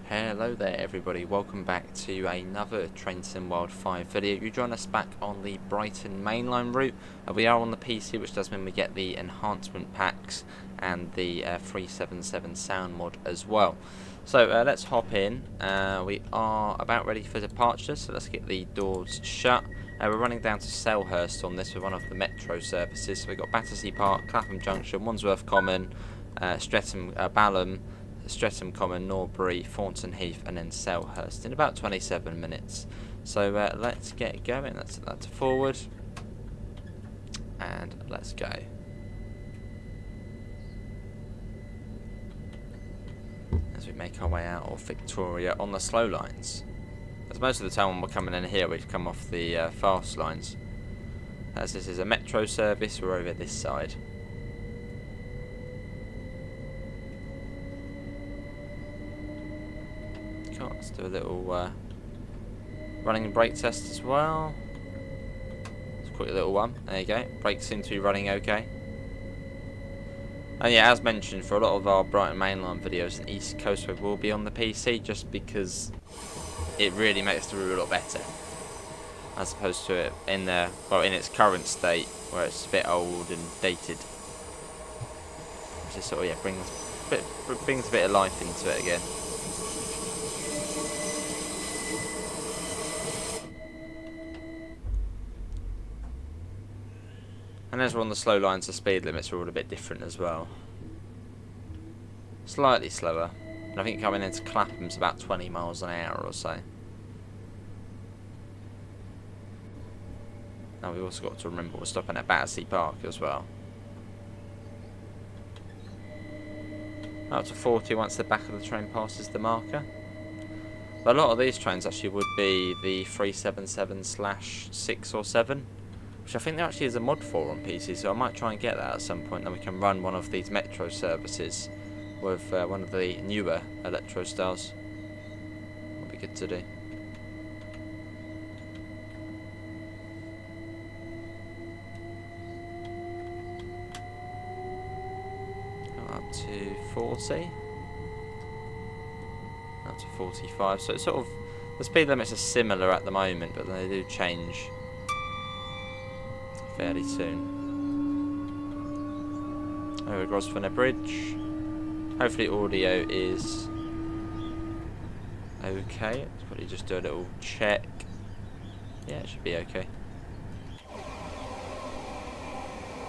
Hello there everybody, welcome back to another Train Sim World 5 video. You join us back on the Brighton Mainline route. We are on the PC, which does mean we get the enhancement packs and the 377 sound mod as well. So let's hop in. We are about ready for departure, so let's get the doors shut. We're running down to Selhurst on this with one of the metro services. So we've got Battersea Park, Clapham Junction, Wandsworth Common, Streatham, Balham, Streatham Common, Norbury, Thornton, Heath, and then Selhurst in about 27 minutes. So let's get going. Let's set that to forward, and let's go. As we make our way out of Victoria on the slow lines. As most of the time when we're coming in here, we've come off the fast lines. As this is a metro service, we're over this side. Let's do a little running and brake test as well. It's a quick little one. There you go. Brakes seem to be running okay. And yeah, as mentioned, for a lot of our Brighton Mainline videos, an East Coast Road will be on the PC just because it really makes the route a lot better, as opposed to it in the in its current state where it's a bit old and dated. It just sort of brings a bit of life into it again. And as we're on the slow lines, the speed limits are all a bit different as well. Slightly slower. And I think coming into Clapham's about 20 miles an hour or so. Now we've also got to remember we're stopping at Battersea Park as well. Up to 40 once the back of the train passes the marker. But a lot of these trains actually would be the 377/6 or 7. Which I think there actually is a mod for on PC, so I might try and get that at some point, and we can run one of these metro services with one of the newer electro styles. Would be good to do. Go up to 40. Up to 45, so it's sort of, the speed limits are similar at the moment, but they do change fairly soon. Over Grosvenor Bridge. Hopefully audio is okay. Let's probably just do a little check. Yeah, it should be okay.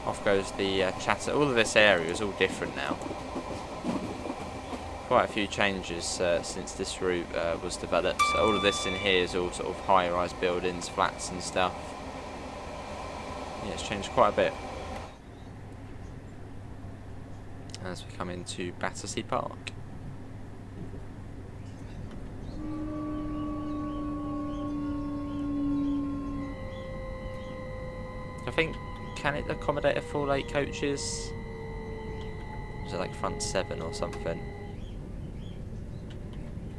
Off goes the chatter. All of this area is all different now. Quite a few changes since this route was developed. So all of this in here is all sort of high-rise buildings, flats and stuff. Yeah, it's changed quite a bit. As we come into Battersea Park. I think, can it accommodate a full 8 coaches? Is it like front 7 or something?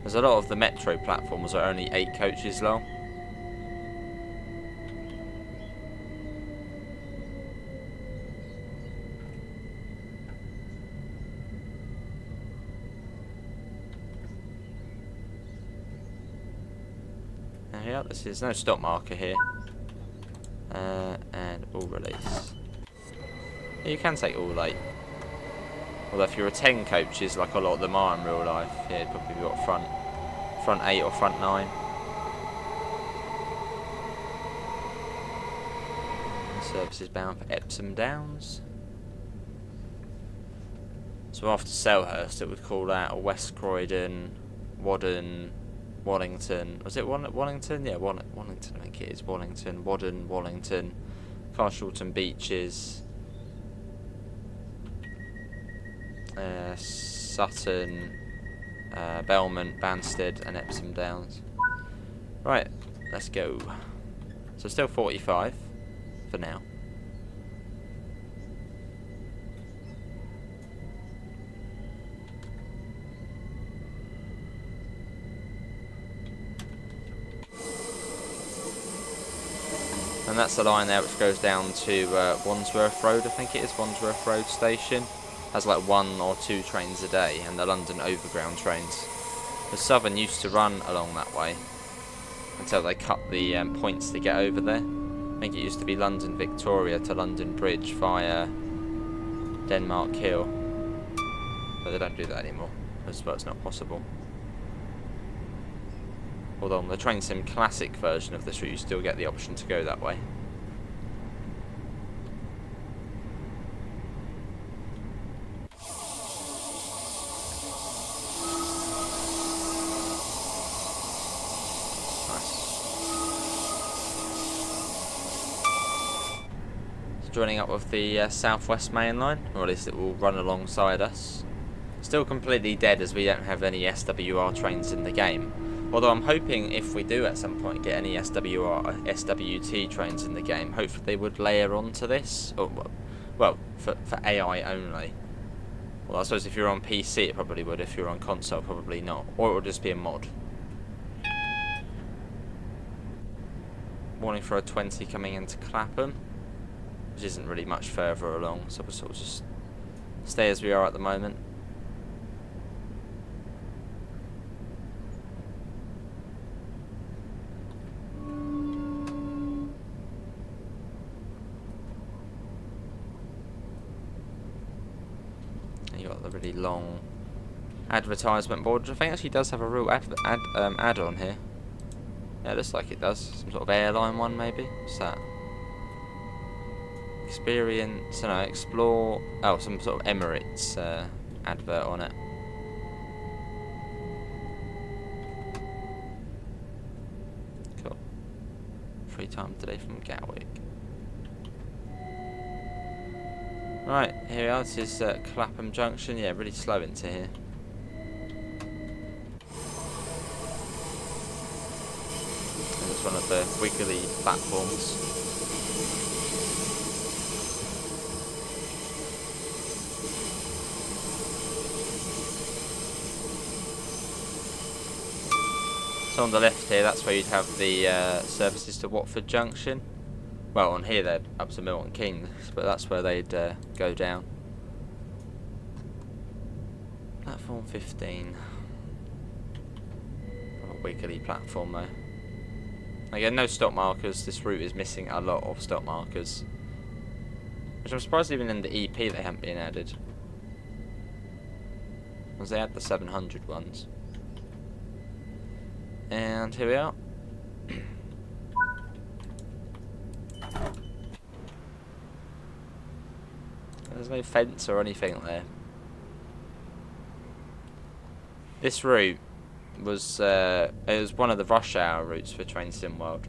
There's a lot of the metro platforms are only 8 coaches long. Yeah, there's no stop marker here. And all release. Yeah, you can take all 8. Although if you're a 10 coaches, like a lot of them are in real life, yeah, you'd probably got front 8 or front 9. The service is bound for Epsom Downs. So after Selhurst, it would call out a West Croydon, Wadden, Wallington. Was it Wallington? Yeah, Wallington, I think it is. Wallington, Wadden, Wallington, Carshalton Beaches, Sutton, Belmont, Banstead, and Epsom Downs. Right, let's go. So still 45 for now. And that's the line there which goes down to Wandsworth Road, I think it is, Wandsworth Road station. Has like 1 or 2 trains a day, and the London Overground trains. The Southern used to run along that way until they cut the points to get over there. I think it used to be London Victoria to London Bridge via Denmark Hill, but they don't do that anymore, as well it's not possible. Although on the Train Sim Classic version of this route you still get the option to go that way. Joining up with the Southwest Mainline, or at least it will run alongside us. Still completely dead as we don't have any SWR trains in the game. Although I'm hoping if we do at some point get any SWT trains in the game, hopefully they would layer onto this. Or, well, for AI only. Well, I suppose if you're on PC it probably would, if you're on console probably not. Or it would just be a mod. Warning for a 20 coming into Clapham, which isn't really much further along, so we'll sort of just stay as we are at the moment. You got the really long advertisement board, which I think actually does have a real add-on here. Yeah, it looks like it does. Some sort of airline one maybe. What's that? Experience, no, explore. Oh, some sort of Emirates advert on it. Cool. Free time today from Gatwick. Right, here we are. This is Clapham Junction. Yeah, really slow into here. And it's one of the wiggly platforms. So on the left here, that's where you'd have the services to Watford Junction. Well, on here they're up to Milton Keynes, but that's where they'd go down. Platform 15. A wiggly platform though. Again, no stop markers. This route is missing a lot of stop markers, which I'm surprised even in the EP they haven't been added, because they had the 700 ones. And here we are. There's no fence or anything there. This route was it was one of the rush hour routes for Train Sim World.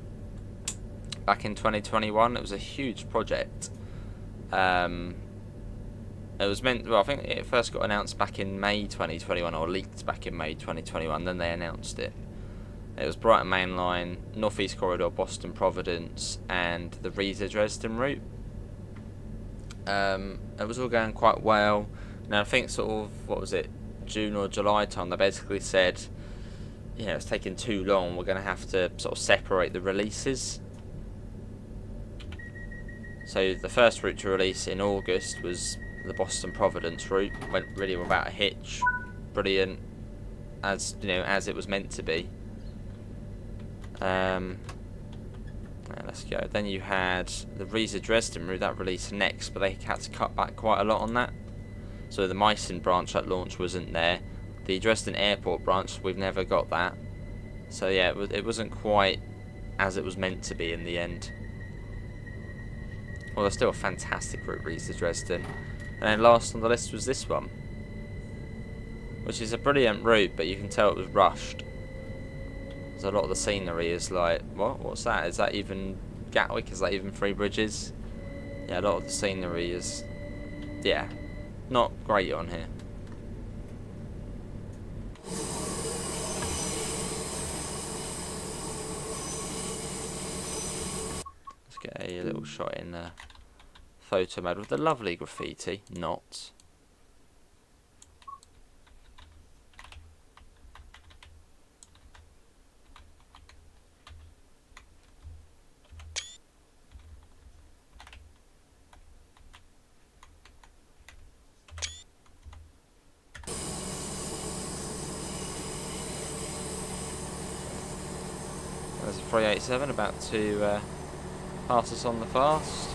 Back in 2021, it was a huge project. It was meant. Well, I think it first got announced back in May 2021, or leaked back in May 2021. Then they announced it. It was Brighton Mainline, North East Corridor, Boston Providence, and the Riesa Dresden route. It was all going quite well. Now I think sort of, what was it, June or July time, they basically said, yeah, it's taking too long, we're going to have to sort of separate the releases. So the first route to release in August was the Boston Providence route. Went really without a hitch, brilliant, as you know, as it was meant to be. Let's go. Then you had the Riesa Dresden route that released next, but they had to cut back quite a lot on that. So the Meissen branch at launch wasn't there. The Dresden Airport branch, we've never got that. So yeah, it wasn't quite as it was meant to be in the end. Well, there's still a fantastic route, Riesa Dresden. And then last on the list was this one, which is a brilliant route, but you can tell it was rushed. A lot of the scenery is like, what's that? Is that even Gatwick? Is that even Three Bridges? Yeah, a lot of the scenery is, yeah, not great on here. Let's get a little shot in photo mode with the lovely graffiti. Not. 387 about to pass us on the fast.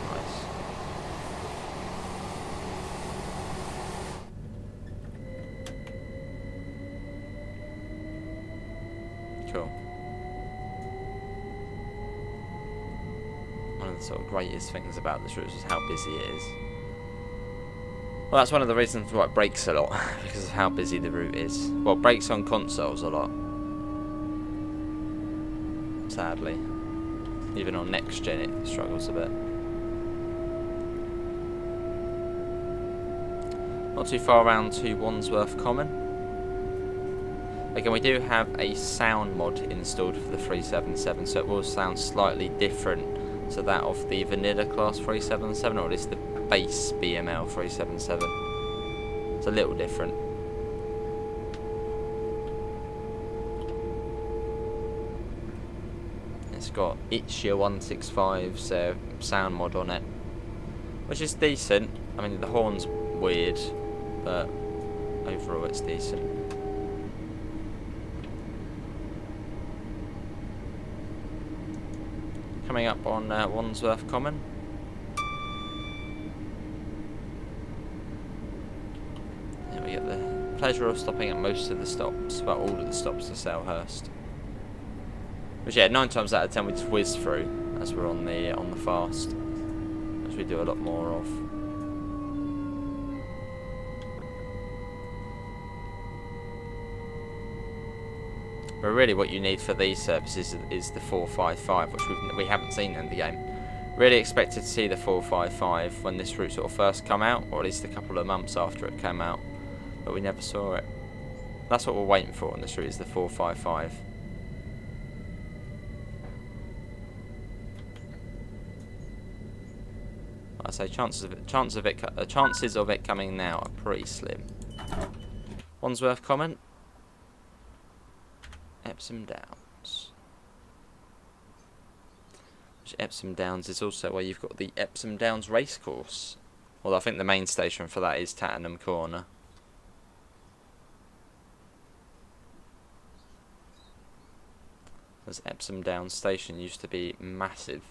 Nice. Cool. One of the sort of greatest things about this route is how busy it is. Well, that's one of the reasons why it breaks a lot, because of how busy the route is. Well, it breaks on consoles a lot. Sadly. Even on next gen it struggles a bit. Not too far around to Wandsworth Common. Again, we do have a sound mod installed for the 377, so it will sound slightly different to that of the vanilla class 377, or at least the base BML 377. It's a little different. It's got Itchia 165's sound mod on it, which is decent. I mean, the horn's weird, but overall it's decent. Coming up on Wandsworth Common. There we get the pleasure of stopping at most of the stops, well, all of the stops to Selhurst. Which, yeah, 9 times out of 10 we just whiz through as we're on the fast, which we do a lot more of. But really what you need for these services is the 455, which we haven't seen in the game. Really expected to see the 455 when this route sort of first come out, or at least a couple of months after it came out, but we never saw it. That's what we're waiting for on this route, is the 455. I say chances of it coming now are pretty slim. Wandsworth Common. Epsom Downs. Which Epsom Downs is also where you've got the Epsom Downs racecourse. Although I think the main station for that is Tattenham Corner. As Epsom Downs station used to be massive.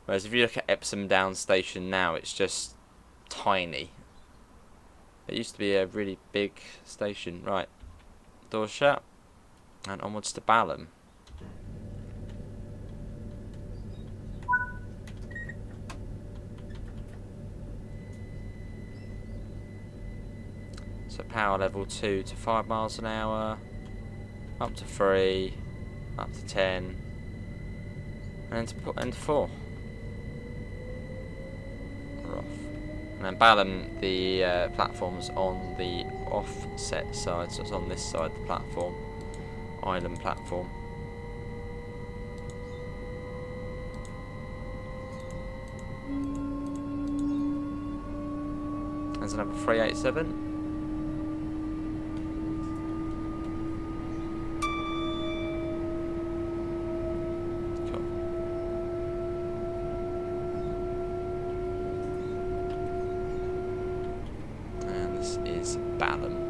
Whereas if you look at Epsom Downs station now, it's just tiny. It used to be a really big station. Right, doors shut. And onwards to Balham. So power level 2 to 5 miles an hour, up to 3, up to 10, and then to 4. We're off. And then Balham, the platform's on the offset side, so it's on this side of the platform. Island platform. There's a number 387. Cool. And this is Balham.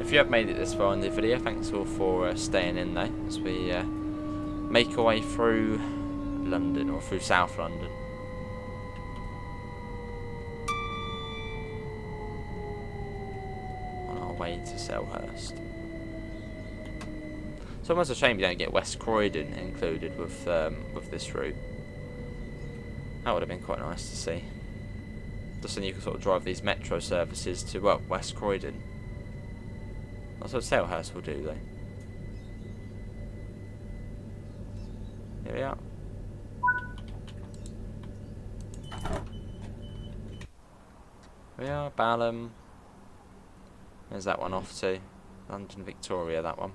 If you have made it this far in the video, thanks all for staying in though, as we make our way through London, or through South London. On our way to Selhurst. It's almost a shame you don't get West Croydon included with this route. That would have been quite nice to see. Just so you can sort of drive these metro services to, well, West Croydon. That's what Selhurst will do, though. Here we are. We are Balham. There's that one off to London Victoria. That one.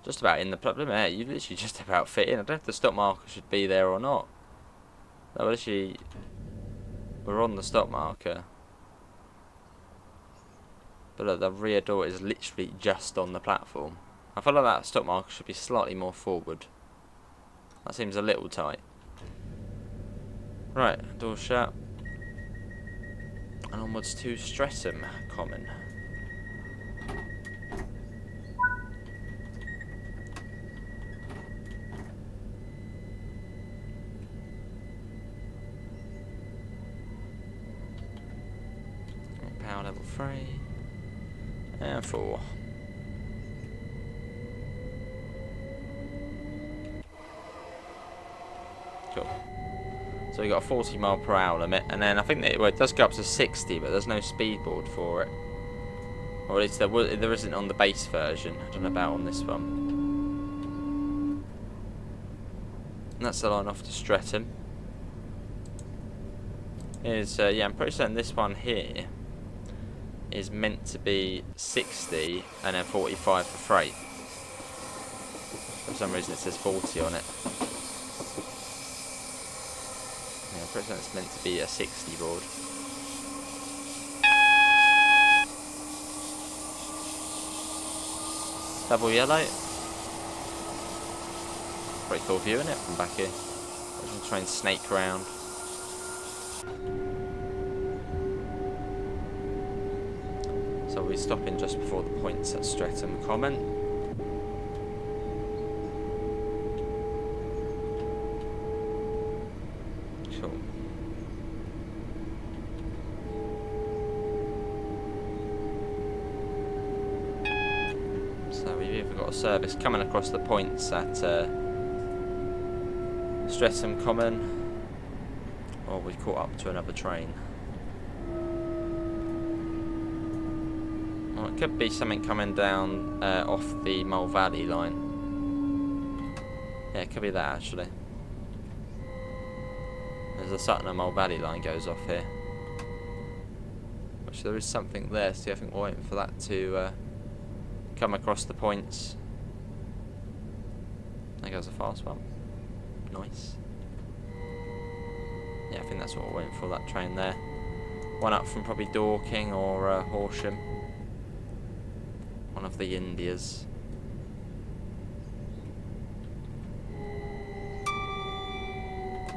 Just about in the problem there. You literally just about fit in. I don't know if the stop marker should be there or not. No, literally, we're on the stop marker. But look, the rear door is literally just on the platform. I feel like that stop marker should be slightly more forward. That seems a little tight. Right, door shut. And onwards to Streatham Common. 3 and 4. Cool. So we got a 40 mile per hour limit, and then I think that, well, it does go up to 60, but there's no speed board for it. Or at least there isn't on the base version. I don't know about on this one. And that's the line off to Streatham. Yeah, I'm pretty certain this one here is meant to be 60 and then 45 for freight. For some reason it says 40 on it. Yeah, I'm pretty certain it's meant to be a 60 board. Double yellow. Pretty cool view, isn't it, from back here? I'm going to try and snake around. So we're stopping just before the points at Streatham Common. Cool. So we've either got a service coming across the points at Streatham Common, or we've caught up to another train. Well, it could be something coming down off the Mole Valley line. Yeah, it could be that actually. There's a Sutton and Mole Valley line goes off here. Which there is something there, so I think we're waiting for that to come across the points. There goes a fast one. Nice. Yeah, I think that's what we're waiting for, that train there. One up from probably Dorking or Horsham. One of the Indias.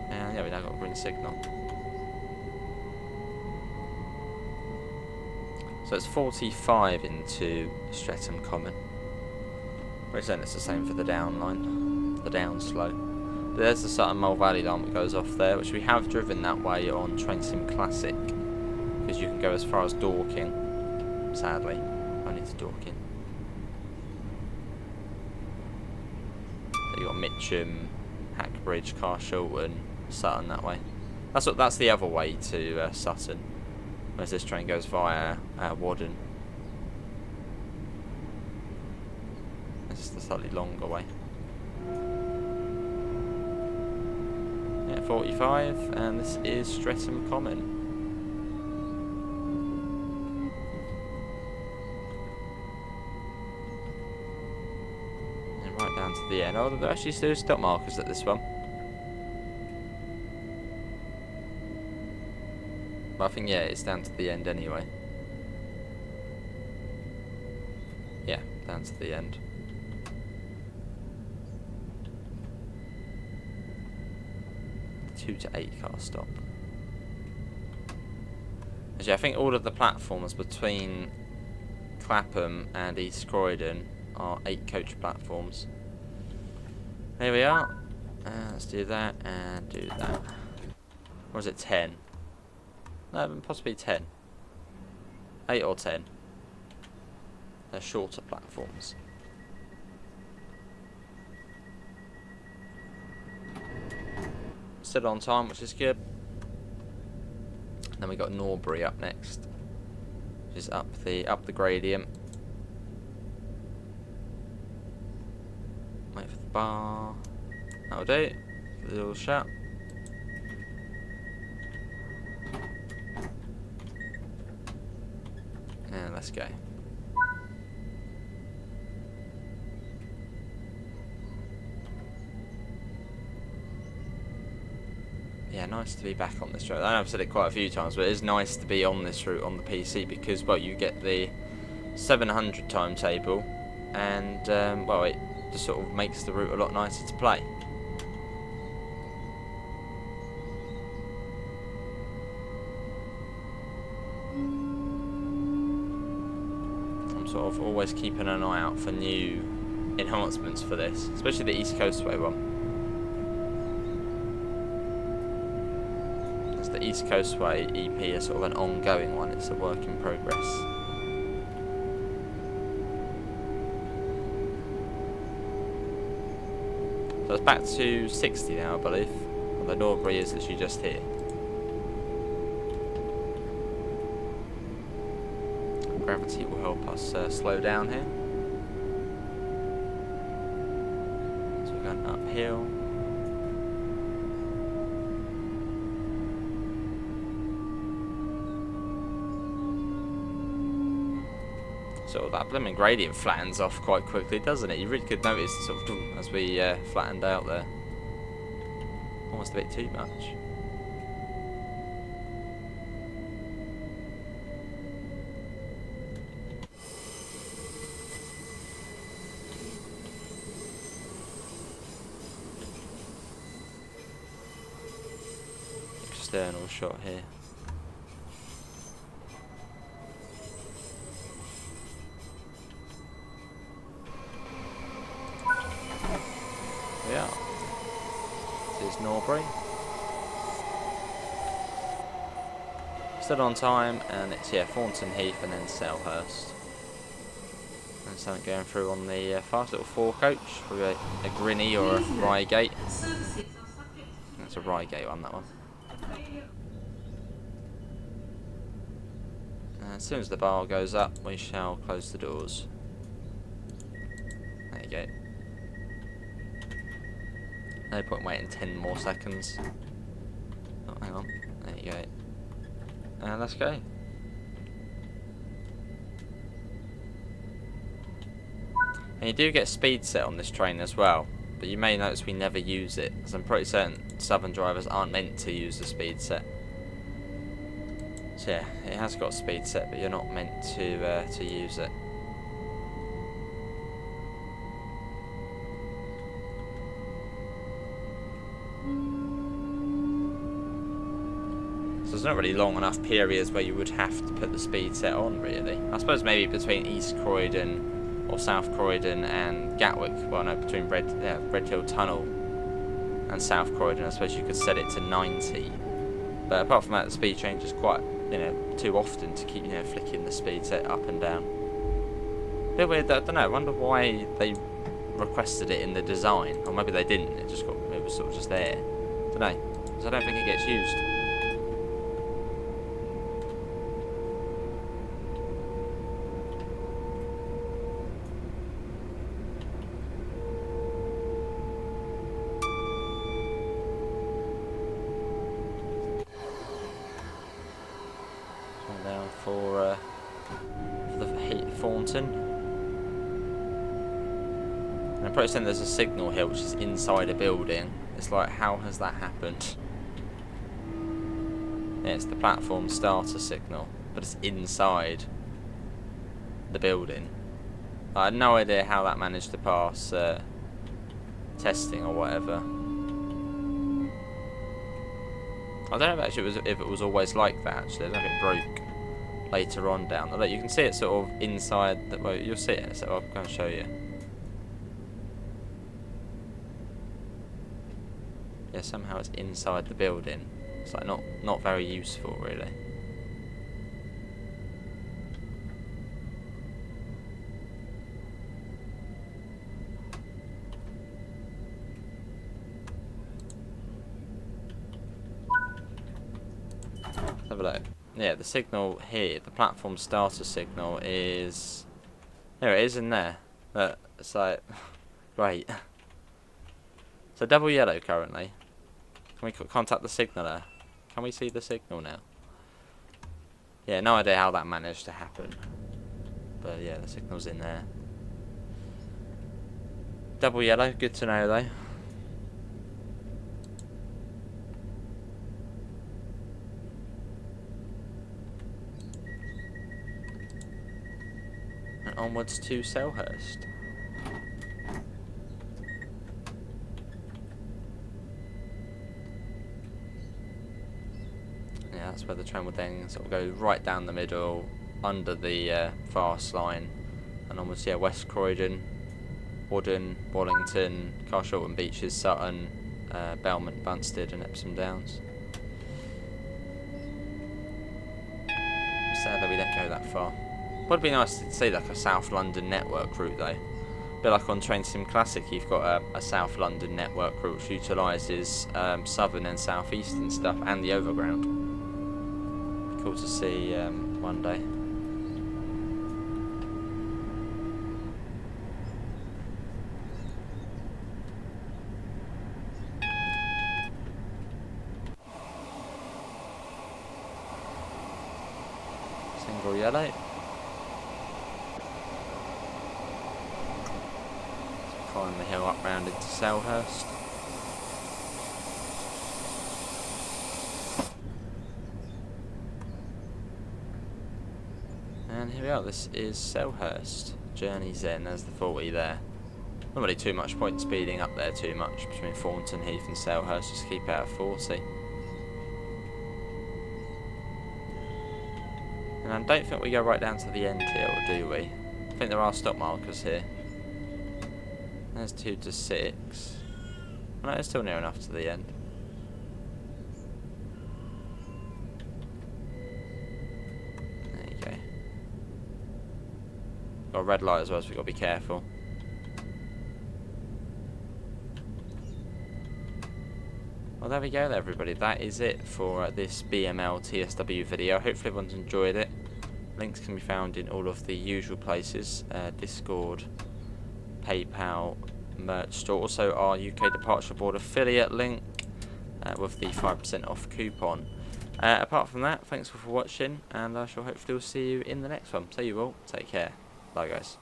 And yeah, we now got a green signal. So it's 45 into Streatham Common. We're saying it's the same for the down line, the down slow. But there's the Sutton Mole Valley line that goes off there, which we have driven that way on Train Sim Classic, because you can go as far as Dorking. Sadly, only to Dorking. So you got Mitcham, Hackbridge, Carshalton, Sutton that way. That's the other way to Sutton. Whereas this train goes via Wadden. This is the slightly longer way. Yeah, 45, and this is Streatham Common. And right down to the end. Oh, there actually still stop markers at this one. But I think, yeah, it's down to the end anyway. Yeah, down to the end. The 2 to 8 car stop. Actually, I think all of the platforms between Clapham and East Croydon are 8 coach platforms. Here we are. Let's do that and do that. Or is it 10? No, possibly 10. 8 or 10. They're shorter platforms. Still on time, which is good. Then we got Norbury up next, which is up the gradient. Wait for the bar. That'll do. Give it a little shut. And let's go. Yeah, nice to be back on this route. I know I've said it quite a few times, but it is nice to be on this route on the PC because, well, you get the 700 timetable, and well, it just sort of makes the route a lot nicer to play. I'm sort of always keeping an eye out for new enhancements for this, especially the East Coastway one. The East Coastway EP is sort of an ongoing one, it's a work in progress. So it's back to 60 now, I believe. Although Norbury is literally just here. Gravity will help us slow down here. So we're going uphill. So that blooming gradient flattens off quite quickly, doesn't it? You really could notice sort of as we flattened out there. Almost a bit too much. External shot here. Yeah. This is Norbury. Stood on time, and it's Thornton, Heath, and then Selhurst. And something going through on the fast little 4-coach with a Grinny or a Reigate. That's a Reigate on that one. And as soon as the bar goes up, we shall close the doors. There you go. No point waiting 10 more seconds. Oh, hang on. There you go. And let's go. And you do get speed set on this train as well, but you may notice we never use it, because I'm pretty certain southern drivers aren't meant to use the speed set. So yeah, it has got speed set, but you're not meant to use it. So there's not really long enough periods where you would have to put the speed set on, really. I suppose maybe between East Croydon or South Croydon and Gatwick. Well, no, between Red Hill Tunnel and South Croydon, I suppose you could set it to 90. But apart from that, the speed changes quite, too often to keep, flicking the speed set up and down. A bit weird. I don't know. I wonder why they requested it in the design, or maybe they didn't. It was sort of just there. I don't know, because I don't think it gets used. Down for the Thornton. And I'm pretty certain there's a signal here which is inside a building. It's like, how has that happened? Yeah, it's the platform starter signal, but it's inside the building. I had no idea how that managed to pass testing or whatever. I don't know actually if it was always like that. Actually, I don't know if it broke later on down. Look, you can see it sort of inside. Well, you'll see it. So I'm going to show you. Yeah, somehow it's inside the building. It's like not very useful, really. Let's have a look. Yeah, the signal here, the platform starter signal is... There it is in there. Look, it's like... Great. So double yellow currently. Can we contact the signaller? Can we see the signal now? Yeah, no idea how that managed to happen. But yeah, the signal's in there. Double yellow, good to know though. And onwards to Selhurst. Yeah, that's where the train would then sort of go right down the middle, under the fast line, and onwards, yeah, West Croydon, Woodden, Wallington, Carshalton Beaches, Sutton, Belmont, Bunsted, and Epsom Downs. Sad that we didn't go that far. Would be nice to see like a South London network route though. bit like on Train Sim Classic, you've got a South London network which utilises southern and southeastern stuff and the overground. Cool to see one day. Single yellow. Climb the hill up round into Selhurst. And here we are, this is Selhurst. Journey's in, there's the 40 there. Not really too much point speeding up there too much between Thornton, Heath and Selhurst, just keep out of 40. And I don't think we go right down to the end here, or do we? I think there are stop markers here. There's 2 to 6. No, it's still near enough to the end. There you go. Got a red light as well, so we've got to be careful. Well, there we go there, everybody. That is it for this BML TSW video. Hopefully everyone's enjoyed it. Links can be found in all of the usual places. Discord, PayPal, merch store. Also our UK Departure Board affiliate link with the 5% off coupon. Apart from that, thanks for watching, and I shall hopefully see you in the next one. So you all, take care. Bye guys.